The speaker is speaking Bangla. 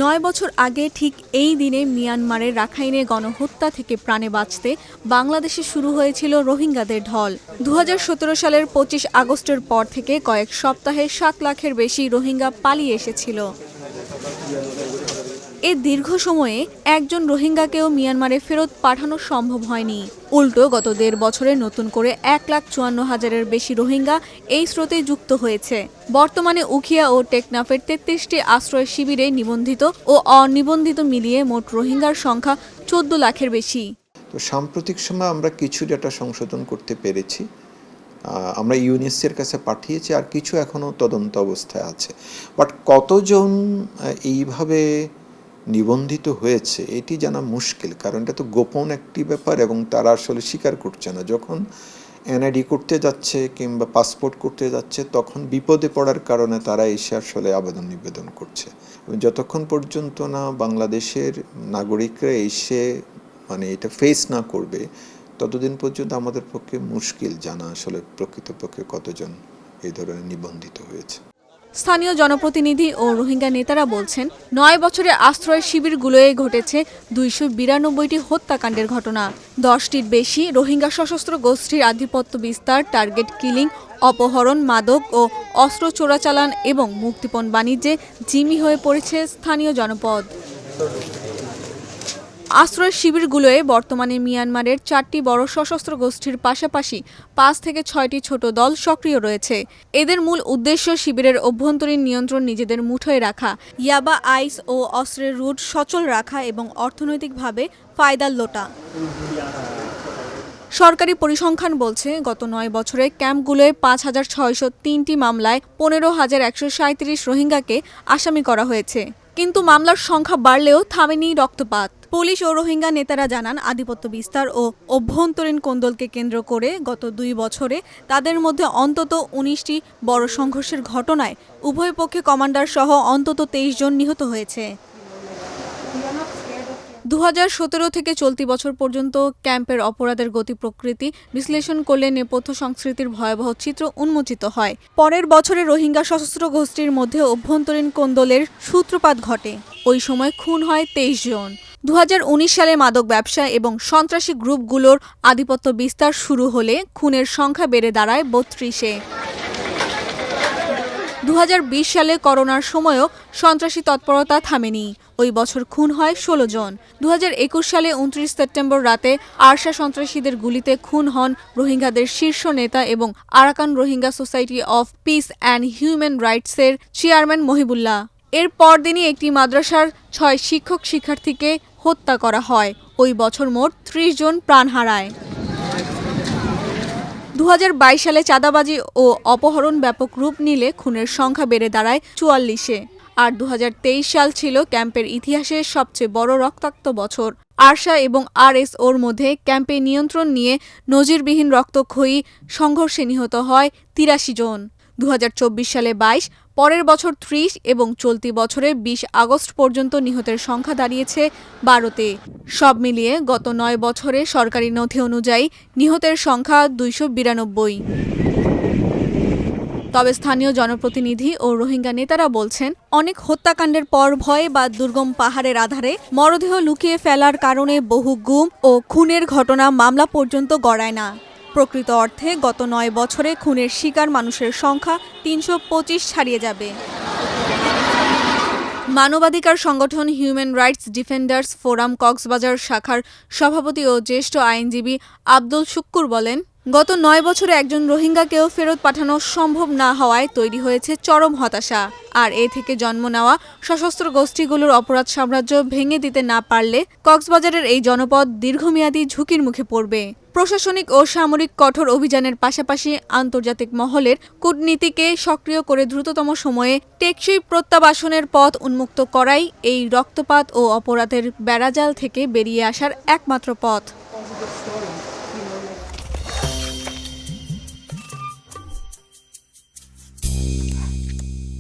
৯ বছর আগে ঠিক এই দিনে মিয়ানমারের রাখাইনে গণহত্যা থেকে প্রাণে বাঁচতে বাংলাদেশে শুরু হয়েছিল রোহিঙ্গাদের ঢল। ২০১৭ সালের ২৫ আগস্টের পর থেকে কয়েক সপ্তাহে ৭ লাখের বেশি রোহিঙ্গা পালিয়ে এসেছিল। এ দীর্ঘ সময়ে একজন রোহিঙ্গাকেও মিয়ানমারে ফেরত পাঠানো সম্ভব হয়নি। উল্টো গত ১.৫ বছরে নতুন করে ১,৫৪,০০০-এর বেশি রোহিঙ্গা এই স্রোতে যুক্ত হয়েছে। বর্তমানে উখিয়া ও টেকনাফের ৩৩টি আশ্রয় শিবিরে নিবন্ধিত ও অনিবন্ধিত মিলিয়ে মোট রোহিঙ্গার সংখ্যা ১৪ লাখের বেশি। তো সাম্প্রতিক সময় আমরা কিছু ডেটা সংশোধন করতে পেরেছি। আমরা ইউএনএইচসিআর কাছে পাঠিয়েছি, আর কিছু এখনও তদন্ত অবস্থায় আছে। বাট কতজন এইভাবে নিবন্ধিত হয়েছে এটি জানা মুশকিল, কারণ এটা তো গোপন একটি ব্যাপার এবং তারা আসলে স্বীকার করছে না। যখন এনআইডি করতে যাচ্ছে কিংবা পাসপোর্ট করতে যাচ্ছে তখন বিপদে পড়ার কারণে তারা এসে আসলে আবেদন নিবেদন করছে। যতক্ষণ পর্যন্ত না বাংলাদেশের নাগরিকরা এসে এটা ফেস না করবে ততদিন পর্যন্ত আমাদের পক্ষে মুশকিল জানা আসলে প্রকৃতপক্ষে কতজন এই ধরনের নিবন্ধিত হয়েছে। স্থানীয় জনপ্রতিনিধি ও রোহিঙ্গা নেতারা বলছেন, ৯ বছরে আশ্রয় শিবিরগুলোয় ঘটেছে ২৯২টি হত্যাকাণ্ডের ঘটনা। ১০টির বেশি রোহিঙ্গা সশস্ত্র গোষ্ঠীর আধিপত্য বিস্তার, টার্গেট কিলিং, অপহরণ, মাদক ও অস্ত্র চোরাচালান এবং মুক্তিপণ বাণিজ্যে জিম্মি হয়ে পড়েছে স্থানীয় জনপদ। আশ্রয় শিবিরগুলোয় বর্তমানে মিয়ানমারের ৪টি বড় সশস্ত্র গোষ্ঠীর পাশাপাশি ৫ থেকে ৬টি ছোট দল সক্রিয় রয়েছে। এদের মূল উদ্দেশ্য শিবিরের অভ্যন্তরীণ নিয়ন্ত্রণ নিজেদের মুঠোয় রাখা, ইয়াবা, আইস ও অস্ত্রের রুট সচল রাখা এবং অর্থনৈতিকভাবে ফায়দার লোটা। সরকারি পরিসংখ্যান বলছে, গত ৯ বছরে ক্যাম্পগুলোয় ৫,৬০৩টি মামলায় ১৫,১৩৭ রোহিঙ্গাকে আসামি করা হয়েছে। কিন্তু মামলার সংখ্যা বাড়লেও থামেনি রক্তপাত। পুলিশ ও রোহিঙ্গা নেতারা জানান, আধিপত্য বিস্তার ও অভ্যন্তরীণ কোন্দলকে কেন্দ্র করে গত ২ বছরে তাদের মধ্যে অন্তত ১৯টি বড় সংঘর্ষের ঘটনায় উভয় পক্ষে কমান্ডার সহ অন্তত ২৩ জন নিহত হয়েছে। ২০১৭ থেকে চলতি বছর পর্যন্ত ক্যাম্পের অপরাধের গতি প্রকৃতি বিশ্লেষণ করলে নেপথ্য সংস্কৃতির ভয়াবহ চিত্র উন্মোচিত হয়। পরের বছরে রোহিঙ্গা সশস্ত্র গোষ্ঠীর মধ্যে অভ্যন্তরীণ কোন্দলের সূত্রপাত ঘটে। ওই সময় খুন হয় ২৩ জন। ২০১৯ সালে মাদক ব্যবসা এবং সন্ত্রাসী গ্রুপগুলোর আধিপত্য বিস্তার শুরু হলে খুনের সংখ্যা বেড়ে দাঁড়ায় ৩২-এ। ২০২০ সালে করোনার সময়ও সন্ত্রাসী তৎপরতা থামেনি। ওই বছর খুন হয় ১৬ জন। ২০২১ সালে ২৯ সেপ্টেম্বর রাতে আরসা সন্ত্রাসীদের গুলিতে খুন হন রোহিঙ্গাদের শীর্ষ নেতা এবং Arakan Rohingya society of peace and human রাইটসের চেয়ারম্যান মহিবুল্লাহ। এর পরদিনই একটি মাদ্রাসার ৬ শিক্ষক-শিক্ষার্থীকে হত্যা করা হয়। ওই বছর মোট ৩০ জন প্রাণ হারায়। ২০২২ সালে চাঁদাবাজি ও অপহরণ ব্যাপক রূপ নিলে খুনের সংখ্যা বেড়ে দাঁড়ায় ৪৪-এ। আর ২০২৩ সাল ছিল ক্যাম্পের ইতিহাসে সবচেয়ে বড় রক্তাক্ত বছর। আরসা এবং আরএসওর মধ্যে ক্যাম্পে নিয়ন্ত্রণ নিয়ে নজিরবিহীন রক্তক্ষয়ী সংঘর্ষে নিহত হয় ৮৩ জন। ২০২৪ সালে ২২, পরের বছর ৩০ এবং চলতি বছরে ২০ আগস্ট পর্যন্ত নিহতের সংখ্যা দাঁড়িয়েছে ১২-তে। সব মিলিয়ে গত ৯ বছরে সরকারি নথি অনুযায়ী নিহতের সংখ্যা ২৯২। তবে স্থানীয় জনপ্রতিনিধি ও রোহিঙ্গা নেতারা বলছেন, অনেক হত্যাকাণ্ডের পর ভয়ে বা দুর্গম পাহাড়ের আধারে মরদেহ লুকিয়ে ফেলার কারণে বহু গুম ও খুনের ঘটনা মামলা পর্যন্ত গড়ায় না। প্রকৃত অর্থে গত ৯ বছরে খুনের শিকার মানুষের সংখ্যা ৩২৫ ছাড়িয়ে যাবে। মানবাধিকার সংগঠন human rights defenders forum Cox's Bazar শাখার সভাপতি ও জ্যেষ্ঠ আইনজীবী আব্দুল শুক্কুর বলেন, গত ৯ বছরে একজন রোহিঙ্গাকেও ফেরত পাঠানো সম্ভব না হওয়ায় তৈরি হয়েছে চরম হতাশা। আর এ থেকে জন্ম নেওয়া সশস্ত্র গোষ্ঠীগুলোর অপরাধ সাম্রাজ্য ভেঙে দিতে না পারলে কক্সবাজারের এই জনপদ দীর্ঘমেয়াদী ঝুঁকির মুখে পড়বে। প্রশাসনিক ও সামরিক কঠোর অভিযানের পাশাপাশি আন্তর্জাতিক মহলের কূটনীতিকে সক্রিয় করে দ্রুততম সময়ে টেকসই প্রত্যাবাসনের পথ উন্মুক্ত করাই এই রক্তপাত ও অপরাধের বেড়াজাল থেকে বেরিয়ে আসার একমাত্র পথ।